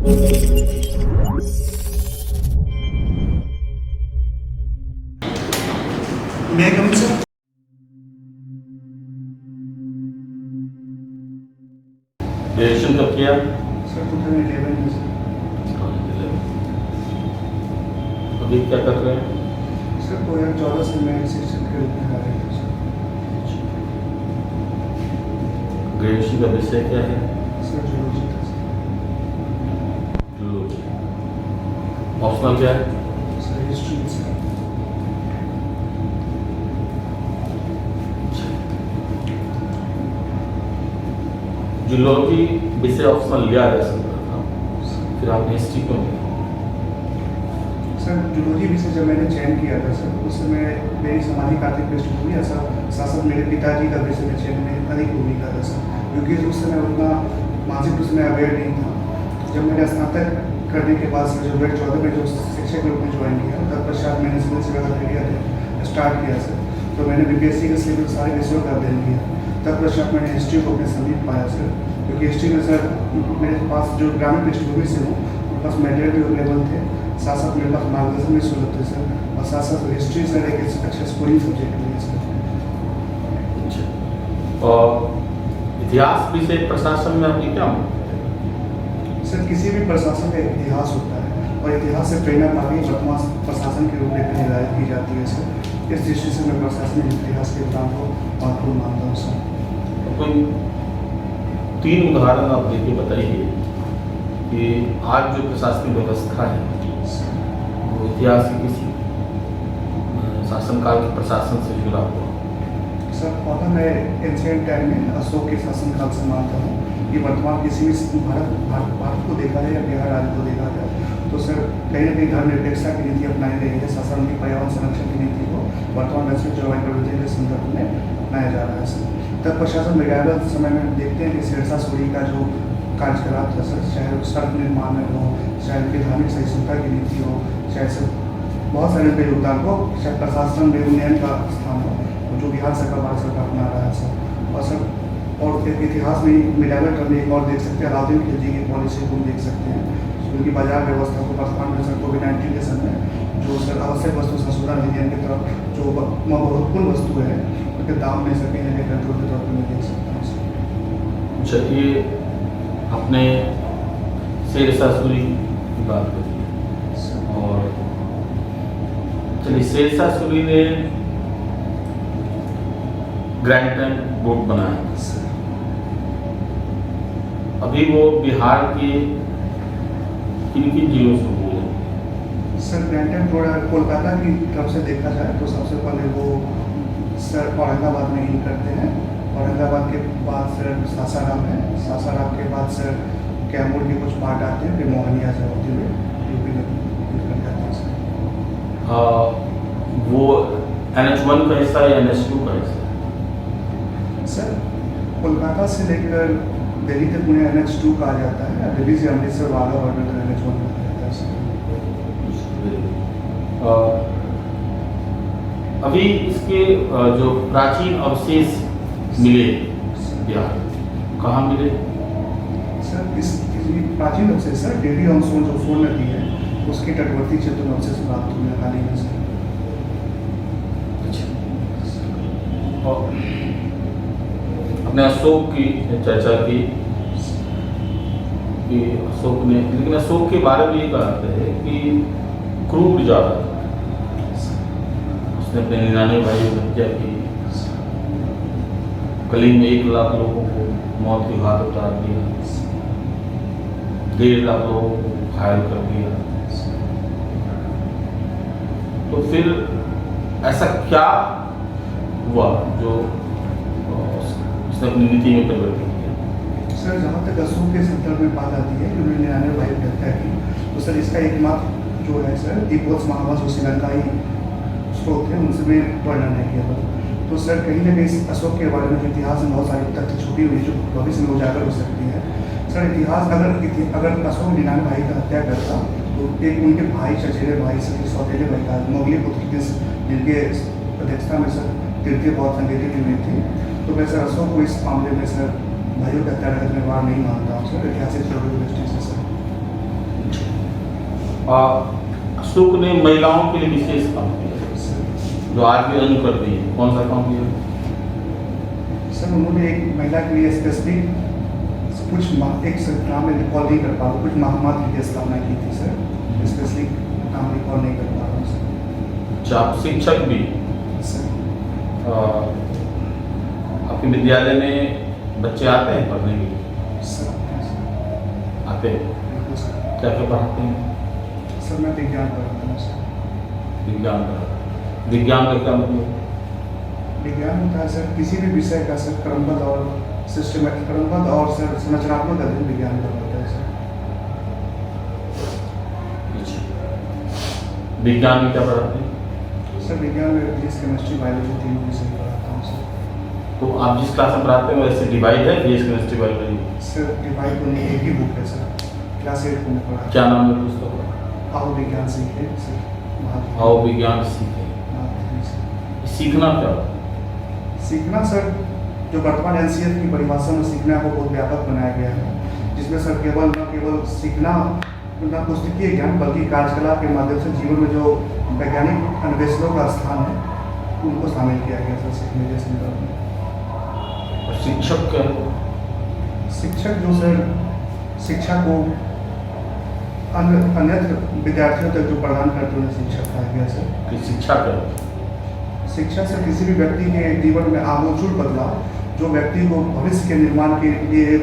May I come in, sir? Graduation कब किया? Sir, 2011 में sir. अभी क्या कर रहे हैं? Sir, 2014 से मैं शिक्षक के रूप में कार्य कर रहा हूँ. ग्रेजुएशन का विषय क्या है? Sir, जूलॉजी था sir. जूलॉजी। ऑप्शनल क्या है? Sir, history sir. जूलॉजी विषय ऑप्शनल लिया जा सकता था, फिर आपने हिस्ट्री क्यों लिया? सर, जूलॉजी विषय जब मैंने चयन किया था सर, उस समय मेरी सामाजिक आर्थिक पृष्ठभूमि ऐसा शासन मेरे पिताजी का विषय में चयन में अधिक भूमिका था सर, क्योंकि उस समय उतना मानसिक रूप से मैं अवेयर नहीं था. जब मैंने स्नातक करने के बाद सर 2014 में जो शिक्षक के रूप में ज्वाइन किया, तत्पश्चात मैंने सिविल सेवा का करियर स्टार्ट किया सर. तो मैंने बीपीएससी के सिविल सारे विषयों का अध्ययन किया. तत्पश्चात मैंने हिस्ट्री को अपने समीप पाया सर, क्योंकि हिस्ट्री में सर मेरे पास जो ग्रामीण पृष्ठभूमि से हूँ, उनके पास मेटेरियल भी अवेलेबल थे, साथ साथ मेरे पास मार्गदर्शन भी सुलभ थे सर, और साथ साथ हिस्ट्री सर एक अच्छा स्कोरिंग सब्जेक्ट भी है सर. अच्छा, और इतिहास विषय प्रशासन में आपकी क्या सर, किसी भी प्रशासन का एक इतिहास होता है, और इतिहास से प्रेरणा पाकर वर्तमान प्रशासन की रूपरेखा निर्धारित की जाती है सर. इस दृष्टि से मैं प्रशासनिक इतिहास के काम को महत्वपूर्ण मानता हूँ सर. कोई 3 उदाहरण आप देके बताइए कि आज जो प्रशासनिक व्यवस्था है वो इतिहास के किसी शासनकाल के प्रशासन से जुड़ा हुआ? सर, पहला मैं एंशिएंट टाइम में अशोक के शासनकाल से मानता हूँ कि वर्तमान किसी भी भारत को देखा जाए या बिहार राज्य को देखा जाए तो सर कहीं न कहीं धर्मनिरपेक्षता की नीति अपनाई गई है. शासन की पर्यावरण संरक्षण की नीति को वर्तमान वैश्विक जलवायु परिवर्तन के संदर्भ में अपनाया जा रहा है सर. तत्पश्चात मेघालय समय में देखते हैं कि शेरशाह सूरी का जो कार्यकलाप था सर, चाहे सड़क निर्माण में हो, चाहे उनकी धार्मिक सहिष्णुता की नीति हो, चाहे सर बहुत सारे उनके योगदान को, चाहे प्रशासन में उन्नयन का स्थान हो, जो बिहार सरकार भारत सरकार अपना रहा है सर. और सर और इतिहास में मिलावट करने एक और देख सकते हैं, अलाउद्दीन खिलजी की पॉलिसी को देख सकते हैं, उनकी बाजार व्यवस्था को वर्तमान में सर कोविड-19 के समय जो सर आवश्यक वस्तु संशोधन अधिनियम की तरफ जो महत्वपूर्ण वस्तु है उनके दाम में सर कहीं न कहीं कंट्रोल के तौर पर मैं देख सकता हूँ सर. चलिए, अपने शेरशाह सूरी की बात करिए. और चलिए, शेरशाह सूरी ने ग्रैंड ट्रंक रोड बनाया. अभी वो बिहार के किन किन जिलों से हुए हैं? Sir, grand trunk road Kolkata की तरफ से देखा जाए तो सबसे पहले वो सर औरंगाबाद में ही करते हैं. औरंगाबाद के बाद सर सासाराम है, सासाराम के बाद सर कैमूर के कुछ पार्ट आते हैं, फिर मोहनिया से होते हुए यूपी में कर जाते हैं सर. वो NH1 का हिस्सा या NH2 का हिस्सा? सर, कोलकाता से लेकर दिल्ली तक उन्हें NH2 कहा जाता है, दिल्ली से अमृतसर वाघा बॉर्डर तक NH1 कहा जाता है सर. अभी इसके जो प्राचीन अवशेष मिले बिहार, कहाँ मिले? सर, इस प्राचीन अवशेष सर डेरी ऑनसोन जो सोन नदी है उसके तटवर्ती क्षेत्र में अवशेष प्राप्त हुए हाल ही में सर. और अपने अशोक की चर्चा की कि अशोक ने, लेकिन अशोक के बारे में ये कहते हैं कि क्रूर ज़्यादा था. उसने अपने 99 भाइयों की हत्या की, कलिंग में 1 लाख लोगों को मौत के घाट उतार दिया, 1.5 लाख लोगों को घायल कर दिया. तो फिर ऐसा क्या हुआ जो उसने अपनी नीति में परिवर्तन किया? सर, जहाँ तक अशोक के संदर्भ में बात आती है कि उन्होंने 99 भाइयों की हत्या की, तो सर इसका एकमात्र जो है सर दीपवत्स महावंश जो श्रीलंकाई स्रोत थे उनसे भी वर्णन है किया था. तो सर कहीं न कहीं अशोक के बारे में इतिहास में बहुत सारी तथ्य छुपी हुई जो भविष्य में उजागर हो सकती है. सर इतिहास अगर अशोक 99 भाई का हत्या करता तो एक उनके भाई चचेरे भाई सर सौतेले भाई का मोगली पुत्र जिनके अध्यक्षता में सर तृतीय बौद्ध संगठित हुई थी. तो मैं सर अशोक को इस मामले में सर भाइयों की हत्या का जिम्मेवार नहीं मानता हूँ सर, ऐतिहासिक दृष्टि से सर. अशोक ने महिलाओं के लिए विशेष काम किया, सर जो आज भी अनुकर रही है। कौन सा काम किया? सर उन्होंने एक महिला के लिए स्पेसिफिक कुछ एक नाम में रिकॉल नहीं कर पा रहा हूँ, कुछ महामात्र की स्थापना की थी सर, स्पेसिफिक नाम रिकॉल नहीं कर पा रहा हूँ सर। अच्छा, आप शिक्षक भी सर आपके विद्यालय में बच्चे आते हैं पढ़ने के लिए? सर आते हैं। बिल्कुल सर। क्या क्या पढ़ाते हैं? सर मैं विज्ञान पढ़ाता हूँ सर। विज्ञान का क्या मतलब? विज्ञान होता है सर किसी भी विषय का सर क्रमबद्ध और सिस्टमेटिक क्रमबद्ध और सर संरचनात्मक अध्ययन विज्ञान का होता है सर। विज्ञान में क्या पढ़ाते हैं? सर विज्ञान में फिजिक्स केमिस्ट्री बायोलॉजी तीनों विषय पढ़ाता हूँ सर। तो आप जिस क्लास में पढ़ाते हैं वैसे डिवाइड है physics chemistry biology? Sir divide तो नहीं, एक ही बुक है सर, क्लास 8 में पढ़ा। क्या नाम है पुस्तक का? आओ विज्ञान सीखे सर। आओ विज्ञान सीखे। सीखना क्या होता है? सीखना सर जो वर्तमान एनसीएफ की परिभाषा में सीखना को बहुत व्यापक बनाया गया है, जिसमें सर न केवल सीखना न पुस्तकीय ज्ञान बल्कि कार्यकलाप के माध्यम से जीवन में जो वैज्ञानिक अन्वेषणों का स्थान है उनको शामिल किया गया सर सीखने के संदर्भ में। और शिक्षक क्या है? शिक्षक जो सर शिक्षा को अन्यत्र विद्यार्थियों तक जो प्रदान करते हैं शिक्षक कहा गया सर। कि शिक्षा क्या है? शिक्षा से किसी भी व्यक्ति के जीवन में आमूल बदलाव जो व्यक्ति को भविष्य के निर्माण के लिए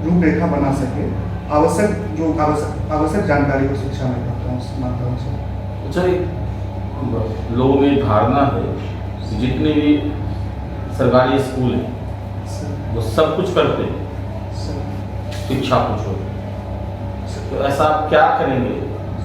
रूपरेखा बना सके, आवश्यक जानकारी को शिक्षा में मानता हूँ सर। अच्छा, लोगों में धारणा है कि जितने भी सरकारी स्कूल हैं वो सब कुछ करते हैं, शिक्षा को छोड़। तो ऐसा आप क्या करेंगे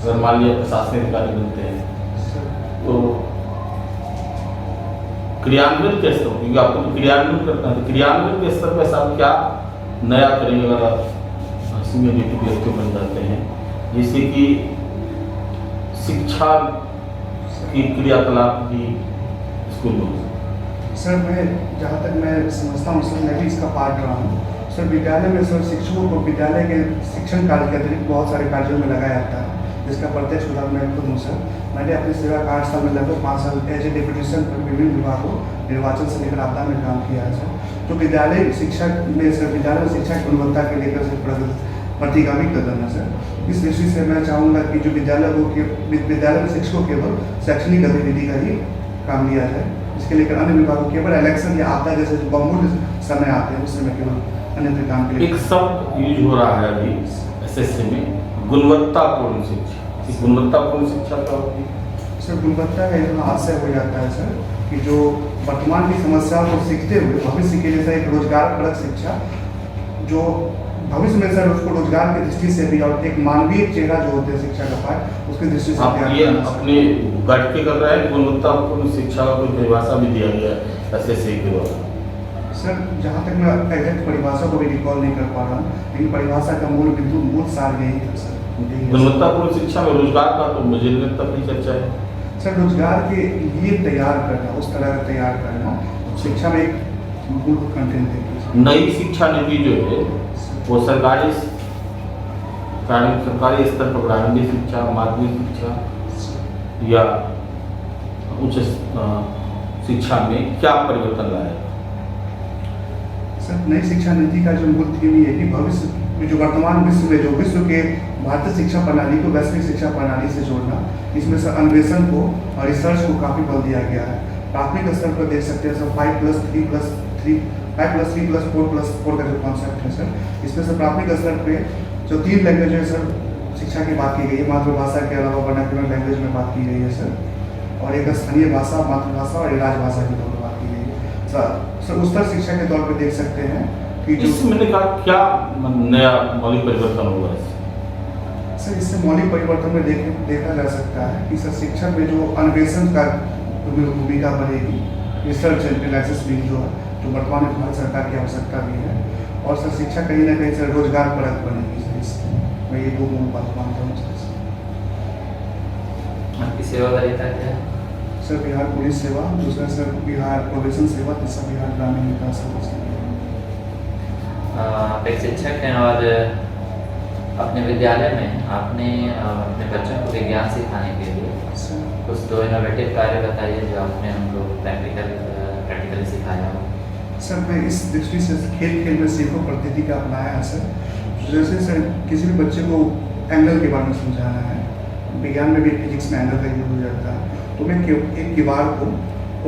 अगर मान लिया प्रशासनिक अधिकारी बनते हैं तो क्रियान्वयन के स्तर, क्योंकि आपको तो क्रियान्वयन करना है, तो क्रियान्वयन के स्तर पर ऐसा आप क्या नया करेंगे अगर आप सीनियर डिप्टी बन जाते हैं, जिससे कि शिक्षा की क्रियाकलाप भी स्कूल में? सर मैं जहाँ तक मैं समझता हूँ सर, मैं भी इसका पार्ट रहा हूँ सर। विद्यालय में सर शिक्षकों को विद्यालय के शिक्षण कार्य के अतिरिक्त बहुत सारे कार्यों में लगाया जाता है, जिसका प्रत्यक्ष उदाहरण मैं खुद हूँ सर। मैंने अपनी सेवा का 8 साल में लगभग 5 साल एज ए डिप्यूटेशन पर विभिन्न विभागों निर्वाचन से लेकर आपदा में काम किया है सर। तो विद्यालय शिक्षा में सर विद्यालय में शिक्षा की गुणवत्ता के लेकर से प्रतिगामी कदम है सर। इस दृष्टि से मैं चाहूँगा कि जो विद्यालय में शिक्षकों केवल शैक्षणिक गतिविधि का ही काम लिया जाए, इसके लेकर अन्य विभागों केवल इलेक्शन या आपदा जैसे जो बहुमूल्य समय आते हैं उस समय केवल अन्य काम के लिए। एक शब्द यूज हो रहा है अभी एसएससी में, गुणवत्तापूर्ण शिक्षा। गुणवत्तापूर्ण शिक्षा क्या होती है? सर गुणवत्ता का इतना आशय हो जाता है सर कि जो वर्तमान की समस्याओं को सीखते हुए भविष्य के लिए सर एक रोजगारपरक शिक्षा, जो भविष्य में सर उसको रोजगार की दृष्टि से भी और एक मानवीय चेहरा जो होते हैं शिक्षा का पाठ उसकी दृष्टि से आप ये अपने गढ़ के कर रहे हैं। गुणवत्तापूर्ण शिक्षा का कोई परिभाषा भी दिया गया है एसएससी के द्वारा? सर जहाँ तक मैं एग्जैक्ट परिभाषा को भी रिकॉल नहीं कर पा रहा हूँ, लेकिन परिभाषा का मूल सार यही था सर। गुणवत्तापूर्ण शिक्षा में रोजगार का तो मुझे तब भी चर्चा है सर। रोजगार के लिए तैयार करना, उस तरह का तैयार करना शिक्षा में एक मूल कंटेंट है। नई शिक्षा नीति जो है वो सरकारी स्तर पर प्रारंभिक शिक्षा, माध्यमिक शिक्षा या उच्च शिक्षा में क्या परिवर्तन लाएगा? सर नई शिक्षा नीति का जो मूल थीम ये है कि भविष्य में जो वर्तमान विश्व में जो विश्व के भारतीय शिक्षा प्रणाली को वैश्विक शिक्षा प्रणाली से जोड़ना, इसमें से अन्वेषण को और रिसर्च को काफ़ी बल दिया गया है। प्राथमिक स्तर पर देख सकते हैं सर 5+3+4+4 का जो कॉन्सेप्ट है सर, इसमें से प्राथमिक स्तर पे जो 3 लैंग्वेज है सर शिक्षा की बात की गई है। मातृभाषा के अलावा वर्नाक्युलर लैंग्वेज में बात की गई है सर, और एक स्थानीय भाषा मातृभाषा और राजभाषा की तौर पर बात की गई है सर। उच्चतर शिक्षा के तौर पर देख सकते हैं कि जो मैंने कहा क्या नया मौलिक परिवर्तन होगा सर, इससे मौलिक परिवर्तन में देखा जा सकता है कि सर शिक्षा में जो अन्वेषण का भूमिका बनेगी, रिसर्च एनालिसिस भी जो वर्तमान में भारत सरकार की आवश्यकता भी है, और सर शिक्षा कहीं ना कहीं सर रोजगार परक बनेगी सर। इससे मैं ये 2 मूल बात मानता हूँ सर। आपकी सेवा वरीयता क्या है? सर बिहार पुलिस सेवा, दूसरा सर बिहार प्रोबेशन सेवा, तीसरा बिहार ग्रामीण विकास सेवा। आप एक शिक्षक हैं और अपने विद्यालय में आपने अपने बच्चों को विज्ञान सिखाने के लिए कुछ 2 इनोवेटिव कार्य बताइए जो आपने उनको प्रैक्टिकली सिखाया हो। सर मैं इस दृष्टि से खेल खेल में सीखो पद्धति का अपनाया है सर। जैसे सर किसी भी बच्चे को एंगल के बारे में समझाना है, विज्ञान में भी फिजिक्स में एंगल का यूज हो जाता है, तो मैं एक दीवार को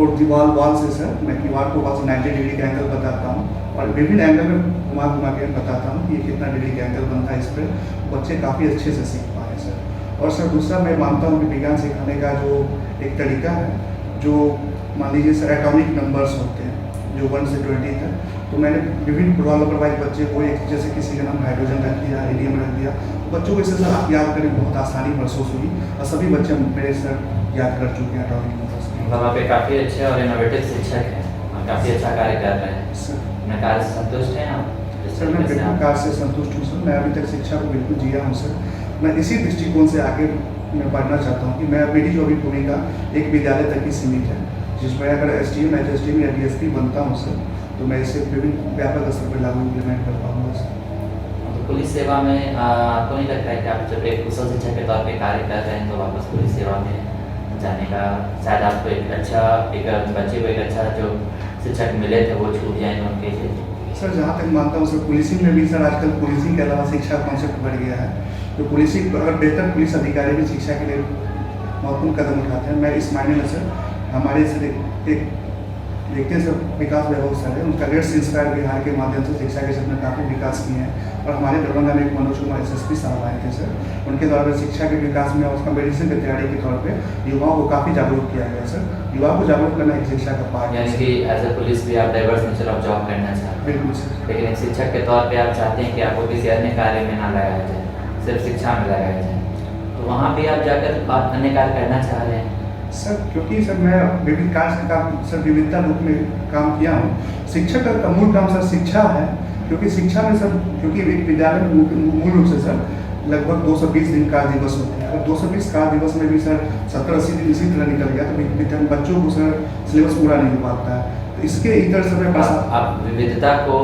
और दीवार वाल से सर मैं दीवार को वहाँ से 90 डिग्री का एंगल बताता हूँ और विभिन्न एंगल में घुमा घुमा के बताता हूँ कि ये कितना डिग्री का एंगल बनता है। इस पर बच्चे काफ़ी अच्छे से सीख पाए सर। और सर दूसरा मैं मानता हूँ कि विज्ञान सिखाने का जो एक तरीका है, जो मान लीजिए सर एटॉमिक नंबर्स होते हैं जो 1 से 20 तक, तो मैंने विभिन्न प्रोग्राम बच्चे को एक जैसे किसी का नाम हाइड्रोजन रख दिया, हीलियम रख दिया, तो बच्चों को इसे सर याद करने में बहुत आसानी महसूस हुई और सभी बच्चे मेरे सर याद कर चुके हैं एटॉमिक नंबर्स। मतलब आप काफ़ी अच्छे और इनोवेटिव शिक्षक हैं और काफ़ी अच्छा कार्य कर रहे हैं सर। अपने कार्य से संतुष्ट हैं आप? सर मैं बिल्कुल कार्य से संतुष्ट हूँ सर। मैं अभी तक शिक्षा को बिल्कुल जिया हूँ सर। मैं इसी दृष्टिकोण से आगे मैं पढ़ना चाहता हूँ कि मैं मेरी जो अभी भूमिका एक विद्यालय तक ही सीमित है, जिसमें अगर STM, HSTM या DSP बनता हूँ सर, तो मैं इसे विभिन्न व्यापक स्तर पर लागू इम्प्लीमेंट कर पाऊँगा सर। तो पुलिस सेवा में आपको नहीं लगता है कि आप जब एक कुशल शिक्षक के तौर पे कार्य कर रहे हैं तो वापस पुलिस सेवा में जाने का शायद आपको एक बच्चे को एक अच्छा जो शिक्षक मिले थे वो छूट जाएंगे उनके लिए? सर जहाँ तक मानता हूँ सर, पुलिसिंग में भी सर आजकल पुलिसिंग के अलावा शिक्षा कॉन्सेप्ट बढ़ गया है, तो पुलिसिंग अगर बेहतर पुलिस अधिकारी भी शिक्षा के लिए महत्वपूर्ण कदम उठाते हैं। मैं इस मायने में सर हमारे सर एक देखते हैं सर विकास वैभव सर है, उनका लेट्स इंस्पायर बिहार के माध्यम से शिक्षा के क्षेत्र में काफ़ी विकास किए हैं। और हमारे दरभंगा में एक मनोज कुमार SSP साहब आए थे सर, उनके द्वारा शिक्षा के विकास में और कंपटीशन की तैयारी के तौर पे युवाओं को काफ़ी जागरूक किया गया सर। युवाओं को जागरूक करना एक शिक्षा का पार्ट है। यानी कि एज ए पुलिस भी आप डाइवर्स नेचर ऑफ जॉब करना चाहते हैं? बिल्कुल सर। लेकिन एक शिक्षक के तौर पे आप चाहते हैं कि आपको किसी अन्य कार्य में ना लगाया जाए, सिर्फ शिक्षा में लगाया जाए, तो वहाँ भी आप जाकर अन्य कार्य करना चाह रहे हैं? सर क्योंकि सर मैं विभिन्न कार्य से काम सर विविधता रूप में काम किया हूँ। शिक्षक का मूल काम सर शिक्षा है, क्योंकि शिक्षा में सर क्योंकि एक विद्यालय में मूल रूप से सर लगभग 220 दिन कार्य दिवस होते हैं और 220 कार्य दिवस में भी सर 70-80 दिन इसी तरह निकल गया तो बच्चों को सर सिलेबस पूरा नहीं हो पाता है। तो इसके इधर से मैं आप विविधता को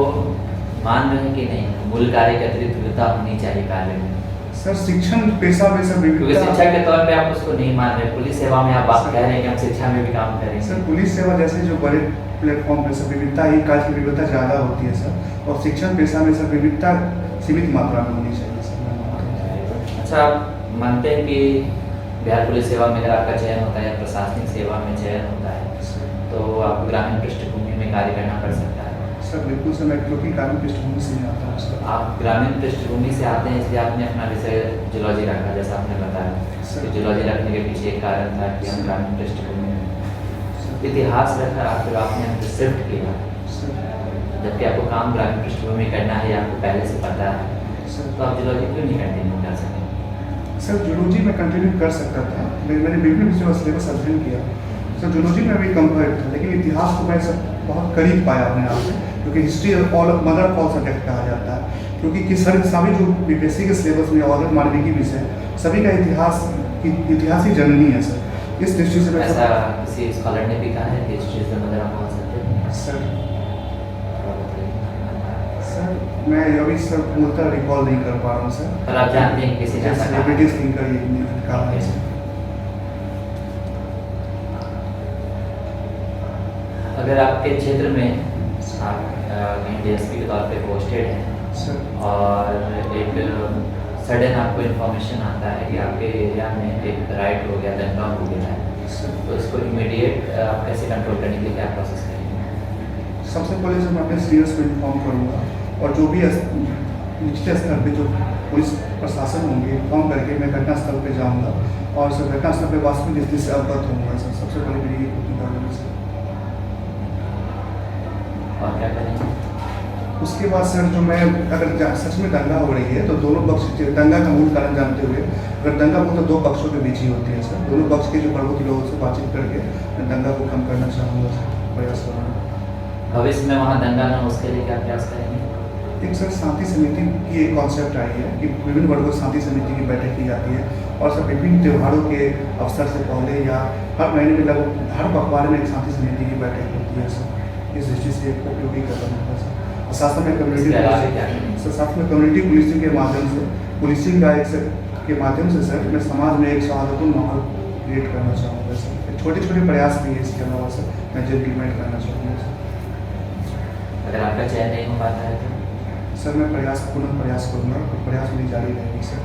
मान रहे हैं कि नहीं? मूल कार्य के अतिरिक्त विविधता होनी चाहिए कार्य में। सर शिक्षण पेशा में सर क्योंकि शिक्षक के तौर पे आप उसको नहीं मान रहे, पुलिस सेवा में आप बात कह रहे हैं कि हम शिक्षा में भी काम करेंगे। सर पुलिस सेवा जैसे जो बड़े प्लेटफॉर्म पे सर विविधता ही कार्य की विविधता ज़्यादा होती है सर, और शिक्षण पेशा में सर विविधता सीमित मात्रा में होनी चाहिए सर। अच्छा, आप मानते हैं कि बिहार पुलिस सेवा में अगर आपका चयन होता है या प्रशासनिक सेवा में चयन होता है तो आपको ग्रामीण पृष्ठभूमि में कार्य करना पड़ सकता है? सर बिल्कुल सर, मैं क्योंकि ग्रामीण पृष्ठभूमि से नहीं आता हूँ सर। आप ग्रामीण पृष्ठभूमि से आते हैं इसलिए आपने अपना विषय जूलॉजी रखा, जैसा आपने बताया। सर जूलॉजी रखने के पीछे एक कारण था कि हम ग्रामीण पृष्ठभूमि में इतिहास रखा, फिर आपने शिफ्ट किया, जबकि आपको काम ग्रामीण पृष्ठभूमि करना है, आपको पहले से पता है, तो आप जूलॉजी क्यों नहीं कंटिन्यू कर सकें? सर जूलॉजी में कंटिन्यू कर सकता था, मैंने विभिन्न विषयों का सिलेबस अध्ययन किया सर। जूलॉजी में भी कम्फर्ट था, लेकिन इतिहास को मैं सर बहुत करीब पाया अपने आप में, क्योंकि history all mother of all subject कहा जाता है, क्योंकि सभी जो BPSC के सिलेबस में और मानविकी विषय सभी का इतिहास ही जननी है सर। इस दृष्टि से ऐसा किसी स्कॉलर ने भी कहा है कि history is the mother of all subject? Sir मैं अभी सर पूर्णतः रिकॉल नहीं कर पा रहा हूँ सर, पर आप जानते हैं किसी ने ऐसा कहा? ब्रिटिश थिंकर ये कहा है सर। अगर आपके क्षेत्र में आप कहीं DSP के तौर पे पोस्टेड हैं सर, और एक सडन आपको इन्फॉर्मेशन आता है कि आपके एरिया में एक राइट हो गया, दंगा हो गया है, तो इसको इमीडिएट आप कैसे कंट्रोल करने के लिए क्या प्रोसेस करेंगे? सबसे पहले सर मैं अपने सीनियर्स को इन्फॉर्म करूँगा, और जो भी निचले स्तर पे जो पुलिस प्रशासन होंगे इन्फॉर्म करके मैं घटनास्थल पे जाऊँगा और सर घटनास्थल पे वास्तविक स्थिति से अवगत होऊंगा सर। सबसे पहले मेरी ये भूमिका होगी सर। और क्या करेंगे? उसके बाद सर जो मैं अगर सच में दंगा हो रही है तो दोनों पक्ष दंगा का मूल कारण जानते हुए, अगर दंगा हो तो दो पक्षों के बीच ही होती है सर, दोनों पक्ष के जो प्रमुख लोगों से बातचीत करके मैं दंगा को कम करना चाहूँगा सर, प्रयास करूँगा। भविष्य में वहाँ दंगा न हो उसके लिए क्या प्रयास करेंगे? एक सर शांति समिति की एक कॉन्सेप्ट आई है कि विभिन्न वर्गों शांति समिति की बैठक की जाती है, और सर विभिन्न त्योहारों के अवसर से पहले या हर महीने में लगभग हर पखवाड़े में एक शांति समिति की बैठक होती है सर। इस दृष्टि से एक उपयोगी कदम होगा सर। साथ में कम्युनिटी इसके अलावा क्या सर साथ में कम्युनिटी पुलिसिंग के माध्यम से पुलिसिंग का के माध्यम से सर मैं समाज में एक सौहार्दपूर्ण माहौल क्रिएट करना चाहूँगा सर। छोटे छोटे प्रयास भी है इसके अलावा सर मैं जो इम्प्लीमेंट करना चाहूँगा सर। अगर आपका चयन नहीं हो पाता है तो सर मैं पुनः प्रयास करूँगा, प्रयास मेरी जारी रहेगी सर।